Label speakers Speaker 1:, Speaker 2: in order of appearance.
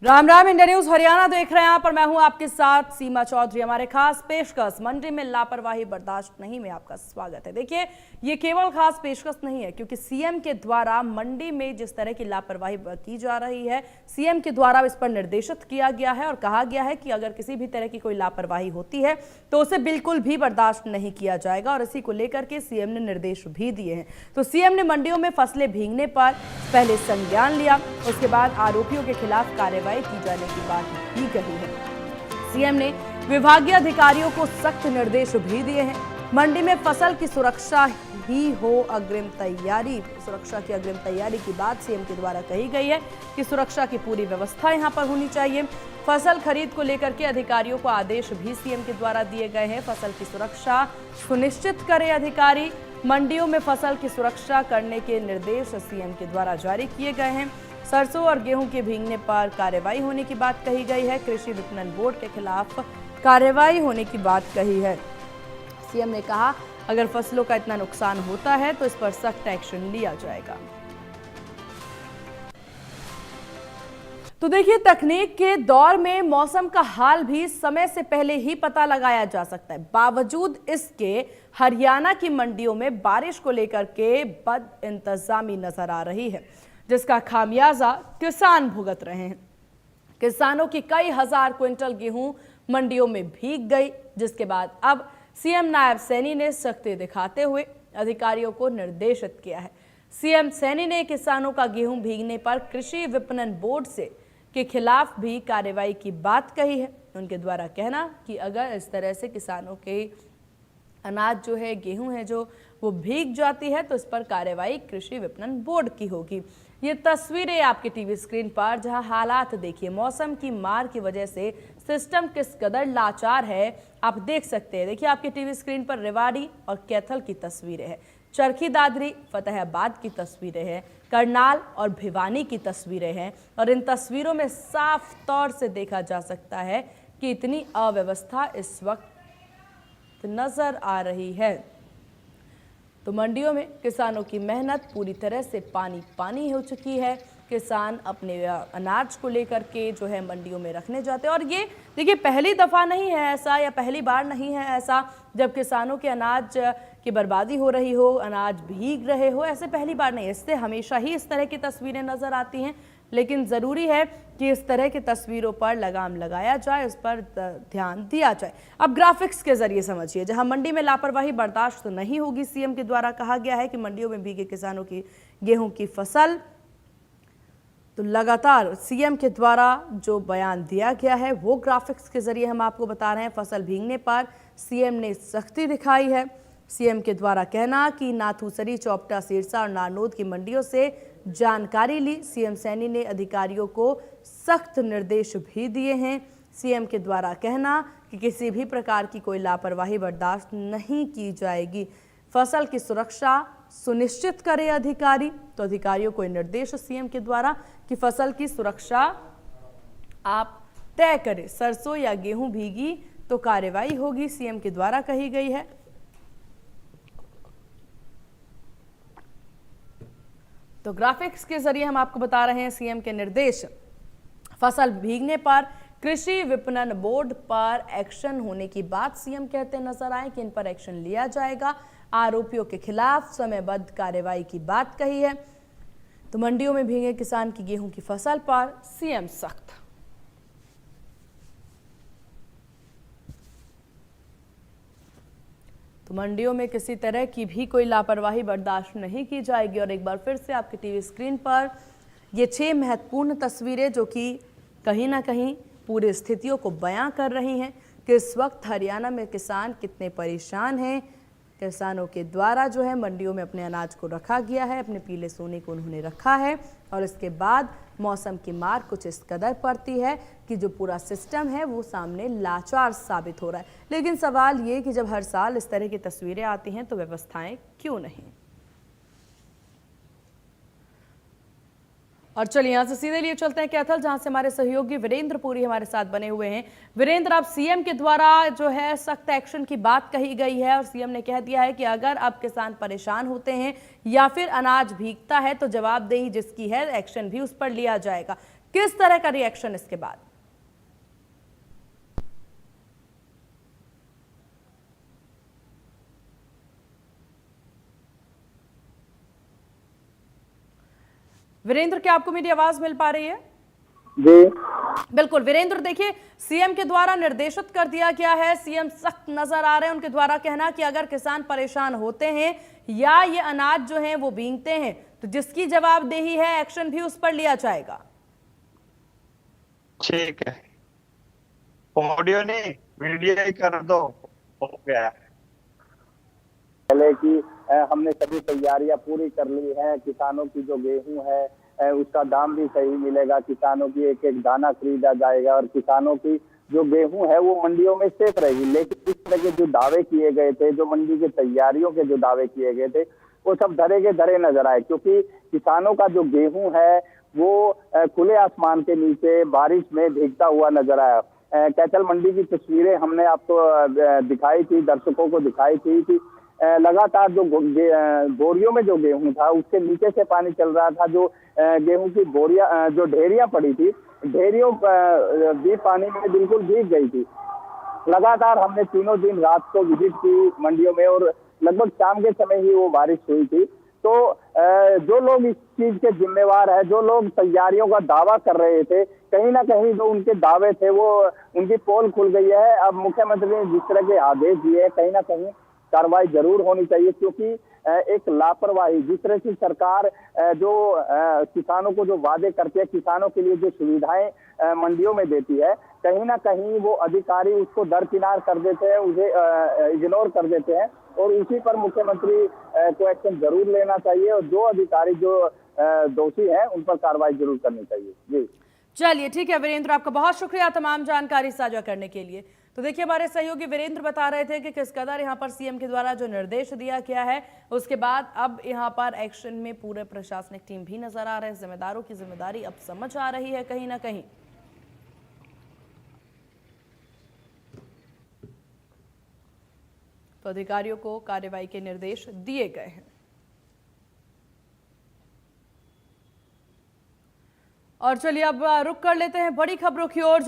Speaker 1: Ram Ram. India news Haryana देख रहे हैं आप, पर मैं हूं आपके साथ सीमा चौधरी। हमारे खास पेशकश मंडी में लापरवाही बर्दाश्त नहीं में आपका स्वागत है। देखिए, ये केवल खास पेशकश नहीं है, क्योंकि सीएम के द्वारा मंडी में जिस तरह की लापरवाही की जा रही है, सीएम के द्वारा इस पर निर्देशित किया गया है और कहा गया है कि अगर किसी भी तरह की कोई लापरवाही होती है तो उसे बिल्कुल भी बर्दाश्त नहीं किया जाएगा। और इसी को लेकर के सीएम ने निर्देश भी दिए हैं। तो सीएम ने मंडियों में फसलें भीगने पर पहले संज्ञान लिया, उसके बाद आरोपियों के खिलाफ कार्रवाई की जाने की बात भी कही है। सीएम ने विभागीय अधिकारियों को सख्त निर्देश भी दिए हैं। मंडी में फसल की सुरक्षा ही हो अग्रिम तैयारी, सुरक्षा की अग्रिम तैयारी की बात सीएम के द्वारा कही गई है कि सुरक्षा की पूरी व्यवस्था यहां पर होनी चाहिए। फसल खरीद को लेकर के अधिकारियों को आदेश भी सीएम के द्वारा दिए गए हैं। फसल की सुरक्षा सुनिश्चित करें अधिकारी। मंडियों में फसल की सुरक्षा करने के निर्देश सीएम के द्वारा जारी किए गए हैं। सरसों और गेहूं के भीगने पर कार्रवाई होने की बात कही गई है। कृषि विपणन बोर्ड के खिलाफ कार्रवाई होने की बात कही है। सीएम ने कहा, अगर फसलों का इतना नुकसान होता है तो इस पर सख्त एक्शन लिया जाएगा। तो देखिए, तकनीक के दौर में मौसम का हाल भी समय से पहले ही पता लगाया जा सकता है। बावजूद इसके हरियाणा की मंडियों में बारिश को लेकर के बद इंतजामी नजर आ रही है, जिसका खामियाजा किसान भुगत रहे हैं। किसानों की कई हजार क्विंटल गेहूं मंडियों में भीग गई, जिसके बाद अब सीएम नायब सैनी ने सख्ती दिखाते हुए अधिकारियों को निर्देशित किया है। सीएम सैनी ने किसानों का गेहूं भीगने पर कृषि विपणन बोर्ड से के खिलाफ भी कार्रवाई की बात कही है। उनके द्वारा कहना कि अगर इस तरह से किसानों के अनाज जो है, गेहूं है जो वो भीग जाती है तो इस पर कार्रवाई कृषि विपणन बोर्ड की होगी। ये तस्वीरें आपके टीवी स्क्रीन पर, जहां हालात देखिए, मौसम की मार की वजह से सिस्टम किस कदर लाचार है आप देख सकते हैं। देखिए, आपके टीवी स्क्रीन पर रेवाड़ी और कैथल की तस्वीरें हैं, चरखी दादरी फतेहाबाद की तस्वीरें हैं, करनाल और भिवानी की तस्वीरें हैं। और इन तस्वीरों में साफ तौर से देखा जा सकता है कि इतनी अव्यवस्था इस वक्त नजर आ रही है। तो मंडियों में किसानों की मेहनत पूरी तरह से पानी पानी हो चुकी है। किसान अपने अनाज को लेकर के जो है मंडियों में रखने जाते हैं। और ये देखिए, पहली दफ़ा नहीं है ऐसा, या पहली बार नहीं है ऐसा जब किसानों के अनाज की बर्बादी हो रही हो, अनाज भीग रहे हो, ऐसे पहली बार नहीं। इससे हमेशा ही इस तरह की तस्वीरें नज़र आती हैं, लेकिन ज़रूरी है कि इस तरह की तस्वीरों पर लगाम लगाया जाए, उस पर ध्यान दिया जाए। अब ग्राफिक्स के जरिए समझिए, जहां मंडी में लापरवाही बर्दाश्त नहीं होगी। सीएम के द्वारा कहा गया है कि मंडियों में भीगे किसानों की गेहूं की फसल, तो लगातार सीएम के द्वारा जो बयान दिया गया है वो ग्राफिक्स के जरिए हम आपको बता रहे हैं। फसल भीगने पर सीएम ने सख्ती दिखाई है। सीएम के द्वारा कहना कि नाथूसरी, चौपटा, सिरसा और नारनौद की मंडियों से जानकारी ली। सीएम सैनी ने अधिकारियों को सख्त निर्देश भी दिए हैं। सीएम के द्वारा कहना कि किसी भी प्रकार की कोई लापरवाही बर्दाश्त नहीं की जाएगी। फसल की सुरक्षा सुनिश्चित करें अधिकारी। तो अधिकारियों को निर्देश सीएम के द्वारा कि फसल की सुरक्षा आप तय करें। सरसों या गेहूं भीगी तो कार्रवाई होगी, सीएम के द्वारा कही गई है। तो ग्राफिक्स के जरिए हम आपको बता रहे हैं सीएम के निर्देश। फसल भीगने पर कृषि विपणन बोर्ड पर एक्शन होने की बात सीएम कहते नजर आए कि इन पर एक्शन लिया जाएगा। आरोपियों के खिलाफ समयबद्ध कार्रवाई की बात कही है। तो मंडियों में भीगे किसान की गेहूं की फसल पर सीएम सख्त। तो मंडियों में किसी तरह की भी कोई लापरवाही बर्दाश्त नहीं की जाएगी। और एक बार फिर से आपकी टीवी स्क्रीन पर ये 6 महत्वपूर्ण तस्वीरें जो कि कहीं ना कहीं पूरी स्थितियों को बयां कर रही हैं कि इस वक्त हरियाणा में किसान कितने परेशान हैं। किसानों के द्वारा जो है मंडियों में अपने अनाज को रखा गया है, अपने पीले सोने को उन्होंने रखा है, और इसके बाद मौसम की मार कुछ इस कदर पड़ती है कि जो पूरा सिस्टम है वो सामने लाचार साबित हो रहा है। लेकिन सवाल ये कि जब हर साल इस तरह की तस्वीरें आती हैं तो व्यवस्थाएं क्यों नहीं। और चलिए यहाँ से सीधे लिए चलते हैं कैथल, जहां से हमारे सहयोगी वीरेंद्र पुरी हमारे साथ बने हुए हैं। वीरेंद्र, अब सीएम के द्वारा जो है सख्त एक्शन की बात कही गई है और सीएम ने कह दिया है कि अगर अब किसान परेशान होते हैं या फिर अनाज भीगता है तो जवाबदेही जिसकी है एक्शन भी उस पर लिया जाएगा। किस तरह का रिएक्शन इसके बाद? वीरेंद्र, क्या आपको मेरी आवाज मिल पा रही है?
Speaker 2: जी
Speaker 1: बिल्कुल वीरेंद्र, देखिए सीएम के द्वारा निर्देशित कर दिया गया है, सीएम सख्त नजर आ रहे हैं। उनके द्वारा कहना कि अगर किसान परेशान होते हैं या ये अनाज जो है वो बीनते हैं तो जिसकी जवाबदेही है एक्शन भी उस पर लिया जाएगा।
Speaker 2: ठीक है, ऑडियो नहीं वीडियो ही कर दो, हो गया। पहले कि हमने सभी तैयारियां पूरी कर ली है। किसानों की जो गेहूं है उसका दाम भी सही मिलेगा, किसानों की एक एक दाना खरीदा जाएगा और किसानों की जो गेहूं है वो मंडियों में सेफ रहेगी। लेकिन इस तरह के जो दावे किए गए थे, जो मंडी की तैयारियों के जो दावे किए गए थे, वो सब धरे के धरे नजर आए, क्योंकि किसानों का जो गेहूं है वो खुले आसमान के नीचे बारिश में भीगता हुआ नजर आया। कैथल मंडी की तस्वीरें हमने आपको दिखाई थी, दर्शकों को दिखाई थी कि लगातार जो बोरियों में जो गेहूं था उसके नीचे से पानी चल रहा था। जो गेहूं की बोरियां जो ढेरियां पड़ी थी, ढेरियों भी पानी में बिल्कुल भीग गई थी। लगातार हमने तीनों दिन रात को विजिट की मंडियों में और लगभग शाम के समय ही वो बारिश हुई थी। तो जो लोग इस चीज के जिम्मेवार है, जो लोग तैयारियों का दावा कर रहे थे, कहीं ना कहीं जो उनके दावे थे वो उनकी पोल खुल गई है। अब मुख्यमंत्री ने जिस तरह के आदेश दिए, कहीं ना कहीं कार्रवाई जरूर होनी चाहिए, क्योंकि एक लापरवाही, जिस तरह की सरकार जो किसानों को जो वादे करती है, किसानों के लिए जो सुविधाएं मंडियों में देती है, कहीं ना कहीं वो अधिकारी उसको दरकिनार कर देते हैं, उसे इग्नोर कर देते हैं और उसी पर मुख्यमंत्री को एक्शन जरूर लेना चाहिए और जो अधिकारी जो दोषी हैं उन पर कार्रवाई जरूर करनी चाहिए। जी
Speaker 1: चलिए ठीक है वीरेंद्र, आपका बहुत शुक्रिया तमाम जानकारी साझा करने के लिए। तो देखिए हमारे सहयोगी वीरेंद्र बता रहे थे कि किस कदर यहाँ पर सीएम के द्वारा जो निर्देश दिया गया है उसके बाद अब यहाँ पर एक्शन में पूरे प्रशासनिक टीम भी नजर आ रहे हैं। जिम्मेदारों की जिम्मेदारी अब समझ आ रही है कहीं ना कहीं। तो अधिकारियों को कार्रवाई के निर्देश दिए गए हैं। और चलिए अब रुक कर लेते हैं बड़ी खबरों की ओर।